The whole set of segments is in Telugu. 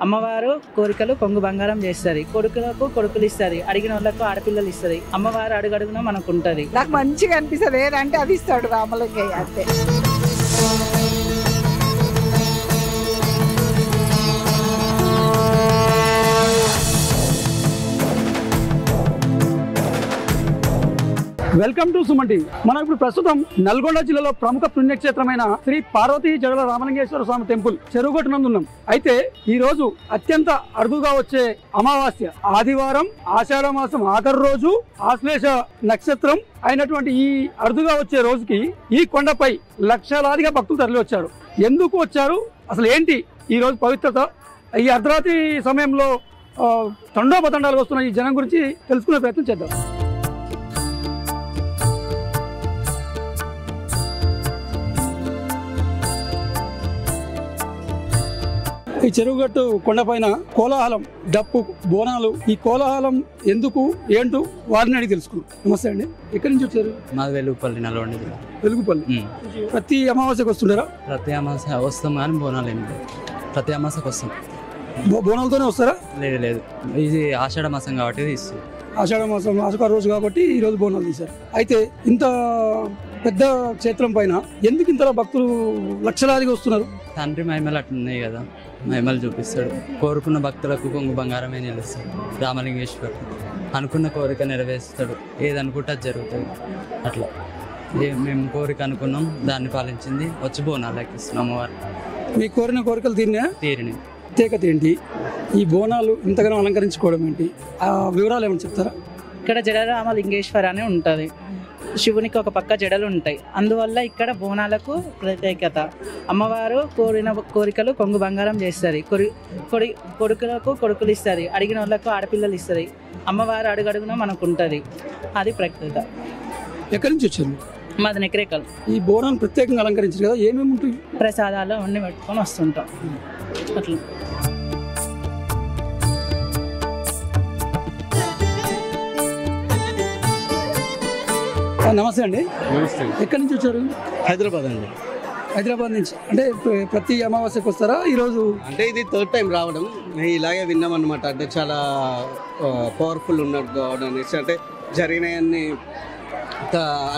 అమ్మవారు కోరికలు కొంగు బంగారం చేస్తుంది, కొడుకులకు కొడుకులు ఇస్తుంది, అడిగిన వాళ్ళకు ఆడపిల్లలు ఇస్తుంది. అమ్మవారు అడుగడుగున మనకు ఉంటుంది. నాకు మంచిగా అనిపిస్తుంది, ఏదంటే అది ఇస్తాడు రామలింగయ్య అంతే. Welcome to Suman TV. మనం ఇప్పుడు ప్రస్తుతం నల్గొండ జిల్లాలో ప్రముఖ పుణ్యక్షేత్రమైన శ్రీ పార్వతీ జగల రామలింగేశ్వర స్వామి టెంపుల్ చెరువుగట్టునందున్నాం. అయితే ఈ రోజు అత్యంత అరుదుగా వచ్చే అమావాస్య ఆదివారం, ఆషాఢ మాసం ఆఖరి రోజు, ఆశ్లేష నక్షత్రం అయినటువంటి ఈ అరుదుగా వచ్చే రోజుకి ఈ కొండపై లక్షలాదిగా భక్తులు తరలి వచ్చారు. ఎందుకు వచ్చారు, అసలు ఏంటి ఈ రోజు పవిత్రత, ఈ అర్ధరాత్రి సమయంలో తండోపతండాలు వస్తున్న ఈ జనం గురించి తెలుసుకునే ప్రయత్నం చేద్దాం. ఈ చెరువుగట్టు కొండపైన కోలాహలం, డప్పు, బోనాలు. ఈ కోలాహలం ఎందుకు ఏంటో వారిని అడిగి తెలుసుకున్నాం. నమస్తే అండి, ఎక్కడి నుంచి వచ్చారు? మాది వెలుగుపల్లి, నల్గొండ జిల్లా. వెలుగుపల్లి. ప్రతి అమావాస్యకు వస్తుంటారా? ప్రతి అమావాస్య వస్తాం కానీ బోనాలు ఏమి లేదు. ప్రతి అమావాస్యకు వస్తాం. బోనాలతోనే వస్తారా? లేదు లేదు, ఇది ఆషాఢ మాసం కాబట్టి తీస్తుంది. ఆషాఢ మాసం ఆషాఢ రోజు కాబట్టి ఈ రోజు బోనాలు తీశారు. అయితే ఇంత పెద్ద క్షేత్రం పైన ఎందుకు ఇంతలా భక్తులు లక్షలాదిగా వస్తున్నారు? తండ్రి మహిమలు అట్లున్నాయి కదా, మహిమలు చూపిస్తాడు. కోరుకున్న భక్తులకు కొంగు బంగారమే నిలుస్తాడు రామలింగేశ్వరుడు. అనుకున్న కోరిక నెరవేరుస్తాడు, ఏది అనుకుంటే అది జరుగుతుంది. అట్లా మేము కోరిక అనుకున్నాం, దాన్ని పాలించింది, వచ్చి బోనాలు ఎక్కిస్తున్నాం. అమ్మవారు మీ కోరిన కోరికలు తీరినాయి. ప్రత్యేకత ఏంటి? ఈ బోనాలు ఇంతగానో అలంకరించుకోవడం ఏంటి? ఆ వివరాలు ఏమైనా చెప్తారా? ఇక్కడ జడరామలింగేశ్వర అని ఉంటుంది. శివునికి ఒక పక్క జడలు ఉంటాయి, అందువల్ల ఇక్కడ బోనాలకు ప్రత్యేకత. అమ్మవారు కోరిన కోరికలు కొంగు బంగారం చేస్తుంది, కొడుకులకు కొడుకులు ఇస్తుంది, అడిగిన వాళ్ళకు ఆడపిల్లలు ఇస్తుంది. అమ్మవారు అడుగడుగున మనకు ఉంటుంది, అది ప్రత్యేకత. ఎక్కడి నుంచి వచ్చారు? మాది నెక్రేకల్. ఈ బోనాలు ప్రత్యేకంగా అలంకరించారు కదా, ఏమేమి ఉంటాయి? ప్రసాదాలు అన్నీ పెట్టుకొని వస్తుంటాం. అట్లా నమస్తే అండి. నమస్తే. ఎక్కడి నుంచి వచ్చారు? హైదరాబాద్ అండి. హైదరాబాద్ నుంచి. అంటే ప్రతి అమావాస్యకు వస్తారా? ఈరోజు అంటే ఇది థర్డ్ టైం రావడం. ఇలాగే విన్నాం అనమాట. అంటే చాలా పవర్ఫుల్ ఉన్నాడు గాడ్ అనేసి, అంటే జరిగినవన్నీ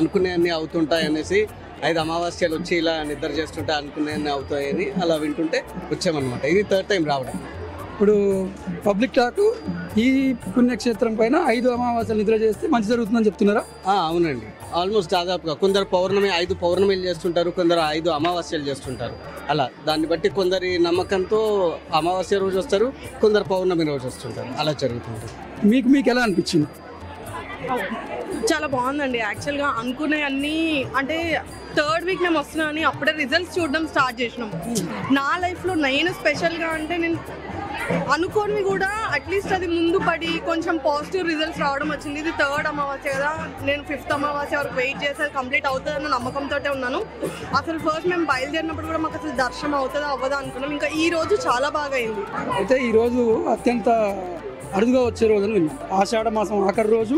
అనుకునేవన్నీ అవుతుంటాయి అనేసి, 5 అమావాస్యలు వచ్చి ఇలా నిద్ర చేస్తుంటే అనుకునేవన్నీ అవుతాయని అలా వింటుంటే వచ్చామన్నమాట. ఇది థర్డ్ టైం రావడం. ఇప్పుడు పబ్లిక్ టాక్ ఈ పుణ్యక్షేత్రం పైన 5 అమావాస్యలు నిద్ర చేస్తే మంచి జరుగుతుందని చెప్తున్నారా? అవునండి, ఆల్మోస్ట్ దాదాపుగా. కొందరు పౌర్ణమి 5 పౌర్ణమిలు చేస్తుంటారు, కొందరు 5 అమావాస్యలు చేస్తుంటారు. అలా దాన్ని బట్టి కొందరి నమ్మకంతో అమావాస్య రోజు వస్తారు, కొందరు పౌర్ణమి రోజు వస్తుంటారు. అలా జరుగుతుంటారు. మీకు ఎలా అనిపించింది? చాలా బాగుందండి. యాక్చువల్గా అనుకునే అన్నీ, అంటే థర్డ్ వీక్ మేము వస్తున్నా అని అప్పుడే రిజల్ట్స్ చూడడం స్టార్ట్ చేసినాం. నా లైఫ్లో నేను స్పెషల్గా అంటే నేను అనుకోని కూడా అట్లీస్ట్ అది ముందు పడి కొంచెం పాజిటివ్ రిజల్ట్స్ రావడం వచ్చింది. ఇది థర్డ్ అమావాస్య కదా, నేను 5th అమావాస్య వరకు వెయిట్ చేసి కంప్లీట్ అవుతుందన్న నమ్మకంతో ఉన్నాను. అసలు ఫస్ట్ మేము బయలుదేరినప్పుడు కూడా మాకు అసలు దర్శనం అవుతుందా అవ్వదా అనుకున్నాం. ఇంకా ఈ రోజు చాలా బాగా అయింది. అయితే ఈరోజు అత్యంత అరుదుగా వచ్చే రోజు అని విన్నాం. ఆషాఢ మాసం ఆఖరి రోజు,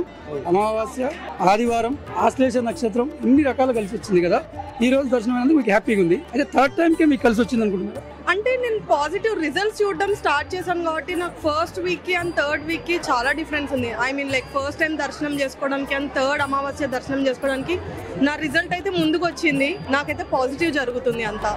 అమావాస్య, ఆదివారం, ఆశ్లేష నక్షత్రం, ఇన్ని రకాలు కలిసి వచ్చింది కదా. ఈ రోజు దర్శనం అనేది మీకు హ్యాపీగా ఉంది. అయితే థర్డ్ టైంకే మీకు కలిసి వచ్చింది అనుకుంటున్నారు? అంటే నేను పాజిటివ్ రిజల్ట్స్ చూడడం స్టార్ట్ చేశాను కాబట్టి నాకు ఫస్ట్ వీక్కి అండ్ థర్డ్ వీక్కి చాలా డిఫరెన్స్ ఉంది. I mean like first time దర్శనం చేసుకోవడానికి అండ్ థర్డ్ అమావాస్య దర్శనం చేసుకోవడానికి నా రిజల్ట్ అయితే ముందుకు వచ్చింది. నాకైతే పాజిటివ్ జరుగుతుంది అంతా.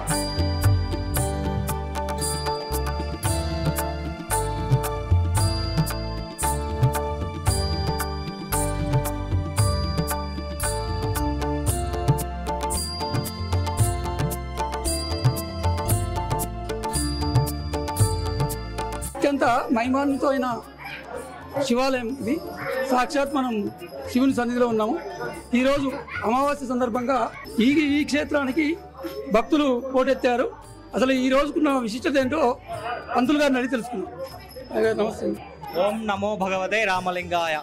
అత్యంత మహిమాన్వితో అయిన శివాలయం ఇది. సాక్షాత్ మనం శివుని సన్నిధిలో ఉన్నాము. ఈరోజు అమావాస్య సందర్భంగా ఈ క్షేత్రానికి భక్తులు పోటెత్తారు. అసలు ఈ రోజుకున్న విశిష్టత ఏంటో పంతులు గారిని అడిగి తెలుసుకున్నాం. నమస్తే. ఓం నమో భగవతే రామలింగాయ.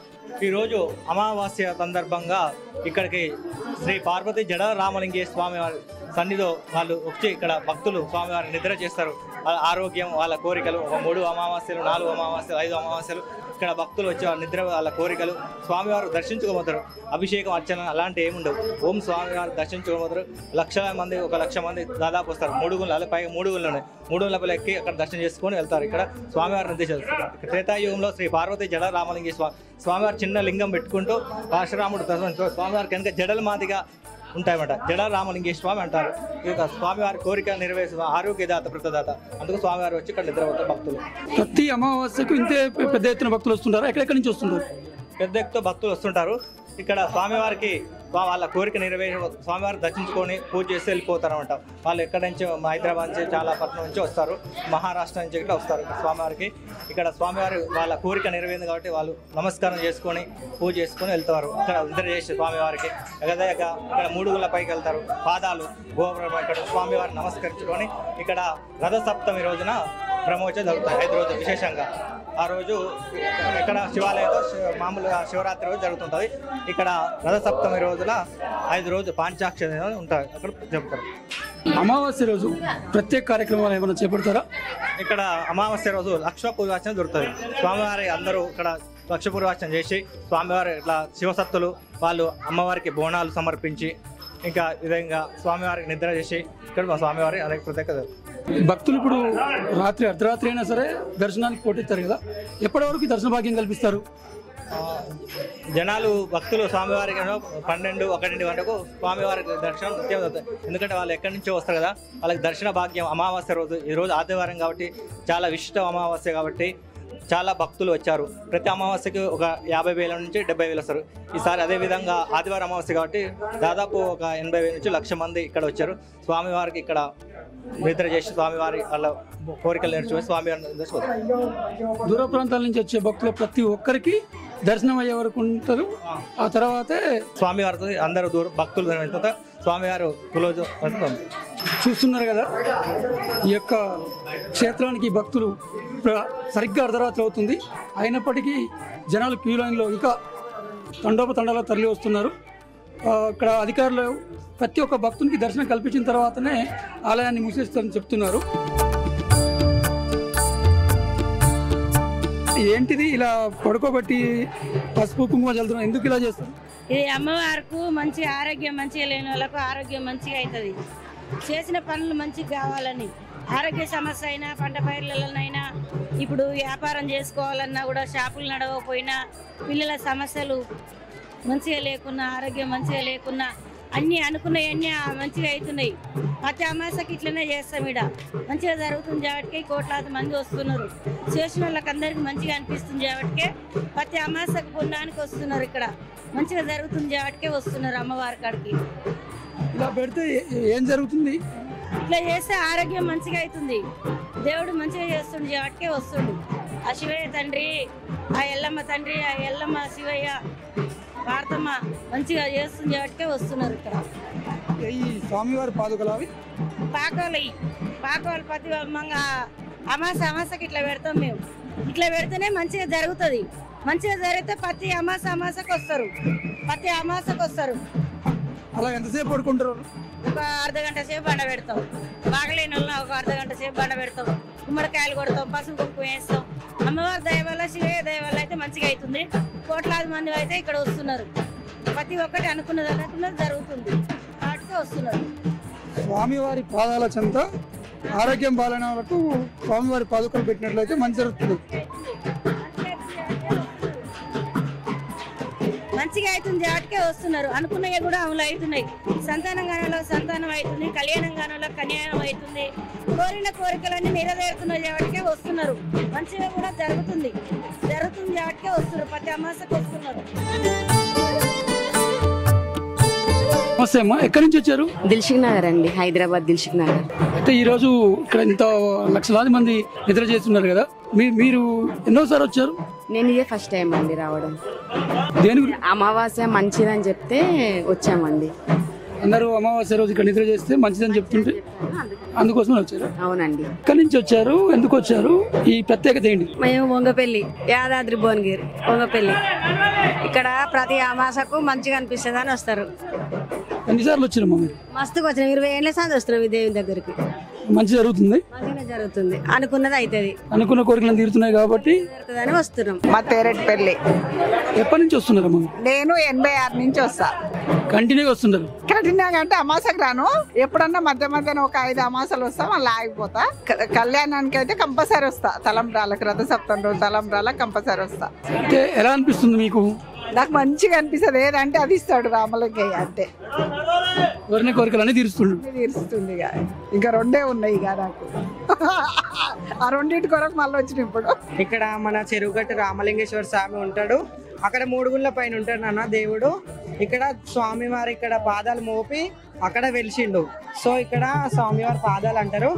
ఈరోజు అమావాస్య సందర్భంగా ఇక్కడికి శ్రీ పార్వతీ జడ రామలింగేశ్వర స్వామి సన్నిధిలో వాళ్ళు వచ్చి ఇక్కడ భక్తులు స్వామివారిని నిద్ర చేస్తారు. వాళ్ళ ఆరోగ్యం, వాళ్ళ కోరికలు, ఒక 3 అమావాస్యలు, 4 అమావాస్యలు, 5 అమావాస్యలు ఇక్కడ భక్తులు వచ్చి వాళ్ళ నిద్ర, వాళ్ళ కోరికలు స్వామివారు దర్శించుకోబోతారు. అభిషేకం, అర్చన అలాంటి ఏముండవు. ఓం స్వామివారు దర్శించుకోబోతారు. లక్షల మంది, 1 లక్ష మంది దాదాపు వస్తారు. 3 గుళ్ళు, పైగా 3 గుళ్ళు ఉన్నాయి. 3 గుళ్ళ ఎక్కి అక్కడ దర్శనం చేసుకొని వెళ్తారు. ఇక్కడ స్వామివారి నిర్దేశాలు. త్రేతాయుగంలో శ్రీ పార్వతి జడ రామలింగేశ్వర స్వామివారు చిన్న లింగం పెట్టుకుంటూ పరశురాముడు స్వామివారికి కనుక జడల మాదిగా ఉంటాయన్నమాట. జడ రామలింగేశ్వర స్వామి అంటారు. ఈ యొక్క స్వామివారి కోరికలు నెరవేర్చు ఆరోగ్యదాత, ప్రతదాత. అందుకు స్వామివారు వచ్చి ఇక్కడ నిద్రపోతారు భక్తులు. ప్రతి అమావాస్యకు ఇంతే పెద్ద ఎత్తున భక్తులు వస్తుంటారు. ఎక్కడెక్కడి నుంచి వస్తుంటారు? పెద్ద ఎత్తుతో భక్తులు వస్తుంటారు. ఇక్కడ స్వామివారికి వాళ్ళ కోరిక నెరవేరి స్వామివారిని దర్శించుకొని పూజ చేసి వెళ్ళిపోతారు అనమాట. వాళ్ళు ఎక్కడి నుంచి, హైదరాబాద్ నుంచి, చాలా పట్నం నుంచి వస్తారు, మహారాష్ట్ర నుంచి కూడా వస్తారు స్వామివారికి. ఇక్కడ స్వామివారి వాళ్ళ కోరిక నెరవేరింది కాబట్టి వాళ్ళు నమస్కారం చేసుకొని పూజ చేసుకొని వెళ్తారు. ఇక్కడ నిద్ర చేసి స్వామివారికి ఇక్కడ 3 గుళ్ళ పైకి వెళ్తారు. పాదాలు గోపురం ఇక్కడ స్వామివారిని నమస్కరించుకొని ఇక్కడ రథసప్తమి రోజున బ్రహ్మోత్సవం జరుగుతాయి. 5 రోజులు విశేషంగా. ఆ రోజు ఇక్కడ శివాలయంతో మామూలుగా శివరాత్రి రోజు జరుగుతుంటుంది. ఇక్కడ రథసప్తమి రోజున 5 రోజులు పాంచాక్షరి ఉంటాయి, అక్కడ చెప్తారు. అమావాస్య రోజు ప్రత్యేక కార్యక్రమాలు ఏమైనా చేపడతారా? ఇక్కడ అమావాస్య రోజు లక్ష పూర్వార్చన దొరుకుతుంది. స్వామివారి అందరూ ఇక్కడ లక్ష పూర్వార్చన చేసి స్వామివారి ఇట్లా శివసత్తులు వాళ్ళు అమ్మవారికి బోనాలు సమర్పించి ఇంకా విధంగా స్వామివారికి నిద్ర చేసి ఇక్కడ మా స్వామివారి అనేక ప్రత్యేకత. భక్తులు ఇప్పుడు రాత్రి అర్ధరాత్రి అయినా సరే దర్శనానికి పోటెత్తారు కదా, ఎప్పటి వరకు దర్శన భాగ్యం కల్పిస్తారు? జనాలు భక్తులు స్వామివారికి 12-1 వరకు స్వామివారికి దర్శనం నిత్యం అవుతుంది. ఎందుకంటే వాళ్ళు ఎక్కడి నుంచో వస్తారు కదా, వాళ్ళకి దర్శన భాగ్యం. అమావాస్య రోజు, ఈరోజు ఆదివారం కాబట్టి చాలా విశిష్ట అమావాస్య కాబట్టి చాలా భక్తులు వచ్చారు. ప్రతి అమావాస్యకి ఒక 50,000 నుంచి 70,000 వస్తారు. ఈసారి అదేవిధంగా ఆదివారం అమావాస్య కాబట్టి దాదాపు ఒక 80,000 నుంచి 1,00,000 మంది ఇక్కడ వచ్చారు. స్వామివారికి ఇక్కడ నిద్ర చేసి స్వామివారి వాళ్ళ కోరికలు నేర్చుకుని స్వామివారిని దర్శిస్తారు. దూర ప్రాంతాల నుంచి వచ్చే భక్తులు ప్రతి ఒక్కరికి దర్శనం అయ్యే వరకు ఉంటారు. ఆ తర్వాతే స్వామివారితో అందరూ భక్తులు స్వామివారు క్లోజ్. చూస్తున్నారు కదా, ఈ యొక్క క్షేత్రానికి భక్తులు సరిగ్గా అర్ధరాత్రి అవుతుంది. అయినప్పటికీ జనాలు క్యూ లైన్లో ఇంకా తండోపతండాలో తరలి వస్తున్నారు. ఇక్కడ అధికారులు ప్రతి ఒక్క భక్తునికి దర్శనం కల్పించిన తర్వాతనే ఆలయాన్ని మూసేస్తారని చెప్తున్నారు. ఏంటిది ఇలా పడుకోబెట్టి పసుపు కుంకుమ చల్లుతున్నారు, ఎందుకు ఇలా చేస్తారు? ఇది అమ్మవారికి మంచి ఆరోగ్యం, మంచిగా లేని వాళ్ళకు ఆరోగ్యం మంచిగా అవుతుంది. చేసిన పనులు మంచిగా కావాలని, ఆరోగ్య సమస్య అయినా, పంట పైర్లలోనైనా, ఇప్పుడు వ్యాపారం చేసుకోవాలన్నా కూడా, షాపులు నడవకపోయినా, పిల్లల సమస్యలు మంచిగా లేకున్నా, ఆరోగ్యం మంచిగా లేకున్నా, అన్నీ అనుకున్నవన్నీ మంచిగా అవుతున్నాయి. ప్రతి అమాసకి ఇట్లనే చేస్తాం. ఇక్కడ మంచిగా జరుగుతుంది కాబట్టి కోట్లాది మంది వస్తున్నారు. చేసిన వాళ్ళకి అందరికీ మంచిగా అనిపిస్తుంది కాబట్టి ప్రతి అమాసకు పుణ్యానికి వస్తున్నారు. ఇక్కడ మంచిగా జరుగుతుంది కాబట్టి వస్తున్నారు అమ్మవారి కాడికి. ఇలా పెడితే ఏం జరుగుతుంది? ఇట్లా చేస్తే ఆరోగ్యం మంచిగా అవుతుంది. దేవుడు మంచిగా చేస్తుండు కాబట్టి వస్తుండు. ఆ శివయ్య తండ్రి, ఆ ఎల్లమ్మ తండ్రి, ఆ ఎల్లమ్మ శివయ్య భారతమ్మ మంచిగా చేస్తుంది కాబట్టి వస్తున్నారు. ఇక్కడ ఈ స్వామివారి పాదుకలు అవి పాకాలు ప్రతి అమాసకి ఇట్లా పెడతాం మేము. ఇట్లా పెడితేనే మంచిగా జరుగుతుంది. మంచిగా జరిగితే ప్రతి అమాసకు వస్తారు. ప్రతి అమాసకు వస్తారు. అలా ఎంతసేపు పడుకుంటారు? ఒక అర్ధగంట సేపు బండ పెడతాం. బాగలేని వాళ్ళ ఒక అర్ధగంట సేపు బండ పెడతాం. గుమ్మడికాయలు కొడతాం, పసుపు కుంకుమ వేస్తాం. అమ్మవారి దయ వల్ల, శివయ్య దయ వల్ల అయితే మంచిగా అవుతుంది. కోట్లాది మంది అయితే ఇక్కడ వస్తున్నారు. ప్రతి ఒక్కటి అనుకున్నది జరుగుతుంది వాటికి వస్తున్నారు. స్వామివారి పాదాల చెంత ఆరోగ్యం బాగాలేని వాళ్ళకు స్వామివారి పాదుకలు పెట్టినట్లయితే మంచి జరుగుతుంది. మంచిగా అవుతుంది వాటికే వస్తున్నారు. అనుకున్నవి కూడా అమలు అవుతున్నాయి. సంతానం గానంలో సంతానం అవుతుంది, కళ్యాణం గానంలో కళ్యాణం అవుతుంది. కోరిన కోరికలన్నీ నెరవేరుతున్నాయి వాటికే వస్తున్నారు. మంచిగా కూడా జరుగుతుంది వాటికే వస్తున్నారు. ప్రతి అమాసకు వస్తున్నారు. నమస్తే అమ్మా, ఎక్కడి నుంచి వచ్చారు? దిల్షుక్ నగర్ అండి, హైదరాబాద్ దిల్షుక్ నగర్. అయితే ఈరోజు ఇక్కడ ఇంత లక్షలాది మంది నిద్ర చేస్తున్నారు కదా, మీరు ఎన్నోసారి వచ్చారు? నేను ఇదే ఫస్ట్ టైం అండి రావడం. దేని అమావాస్య మంచిదని చెప్తే వచ్చామండి. అందరూ అమావాస్య రోజు ఇక్కడ నిద్ర చేస్తే మంచిదని చెప్తుంటే అందుకోసమే వచ్చారు? అవునండి. ఎక్కడి నుంచి వచ్చారు, ఎందుకు వచ్చారు, ఈ ప్రత్యేకత ఏంటి? మేము వంగపల్లి, యాదాద్రి భువనగిరి వంగపల్లి. ఇక్కడ ప్రతి అమాసకు మంచిగా అనిపిస్తుంది అని వస్తారు. ఎన్నిసార్లు వచ్చినామా మీరు? మస్తుగా వచ్చినాం, 20 ఏళ్ళ సార్లు వస్తున్నాం ఈ దేవుని దగ్గరికి. మంచి జరుగుతుంది, మంచిగా జరుగుతుంది, అనుకున్నది అవుతుంది, అనుకున్న కోరికలను తీరుతున్నాయి కాబట్టి జరుగుతుందని వస్తున్నాం. మా తేరెడ్డిపల్లి. ఎప్పటి నుంచి వస్తున్నారమ్మా? నేను 86 నుంచి వస్తా. కంటిన్యూగా వస్తున్నారు? కఠినంగా అంటే అమాసకు రాను, ఎప్పుడన్నా మధ్య మధ్యన ఒక 5 అమాసాలు వస్తా, మళ్ళీ ఆగిపోతా. కళ్యాణానికి అయితే కంపల్సరీ వస్తా, తలంబ్రాలకు, రథసప్తమి రోజు తలంబ్రాలకు కంపల్సరీ వస్తా. అంటే ఎలా అనిపిస్తుంది మీకు? నాకు మంచిగా అనిపిస్తుంది, ఏదంటే అది ఇస్తాడు రామలింగయ్య. అంతే, ఎవరిని కోరికలన్నీ తీరుస్తున్నాడు. తీరుస్తుంది. ఇంకా 2 ఉన్నాయి ఇక నాకు. ఆ 2 కొరకు మళ్ళీ వచ్చిన ఇప్పుడు. ఇక్కడ మన చెరువుగట్టు రామలింగేశ్వర స్వామి ఉంటాడు, అక్కడ 3 గుళ్ళ పైన ఉంటాడు నాన్న దేవుడు. ఇక్కడ స్వామివారు ఇక్కడ పాదాలు మోపి అక్కడ వెలిసిండు. సో ఇక్కడ స్వామివారి పాదాలు అంటారు.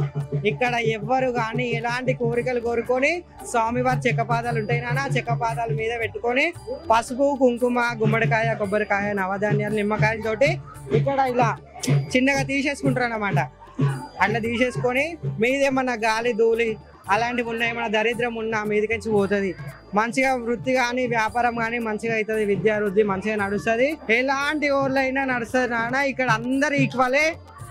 ఇక్కడ ఎవ్వరు కానీ ఎలాంటి కోరికలు కోరుకొని స్వామివారి చెక్క పాదాలు ఉంటాయి నాన్న, చెక్క పాదాల మీద పెట్టుకొని పసుపు, కుంకుమ, గుమ్మడికాయ, కొబ్బరికాయ, నవధాన్యాలు, నిమ్మకాయలతోటి ఇక్కడ ఇలా చిన్నగా తీసేసుకుంటారు అన్నమాట. అట్లా తీసేసుకొని మీదేమన్నా గాలి ధూళి అలాంటివి ఉన్నాయి, మన దరిద్రం ఉన్నా మీదకించి పోతుంది. మంచిగా వృత్తి కానీ వ్యాపారం కానీ మంచిగా అవుతుంది, విద్యావృద్ధి మంచిగా నడుస్తుంది, ఎలాంటి ఊర్లైనా నడుస్తుంది నాన్న. ఇక్కడ అందరు ఈక్వలే,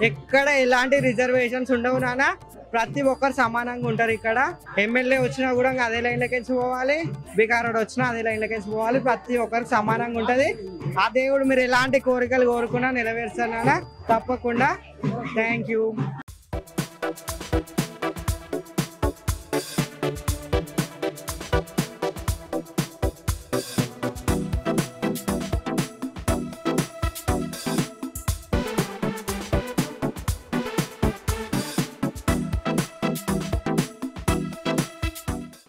ఎక్కడ ఎలాంటి రిజర్వేషన్స్ ఉండవు నాన్న. ప్రతి ఒక్కరు సమానంగా ఉంటారు. ఇక్కడ ఎమ్మెల్యే వచ్చినా కూడా అదే లైన్లకి పోవాలి, బికారోడు వచ్చినా అదే లైన్లకి పోవాలి, ప్రతి ఒక్కరికి సమానంగా ఉంటుంది. ఆ దేవుడు మీరు ఎలాంటి కోరికలు కోరుకున్నా నెరవేరుస్తాను నాన్న, తప్పకుండా. Thank you.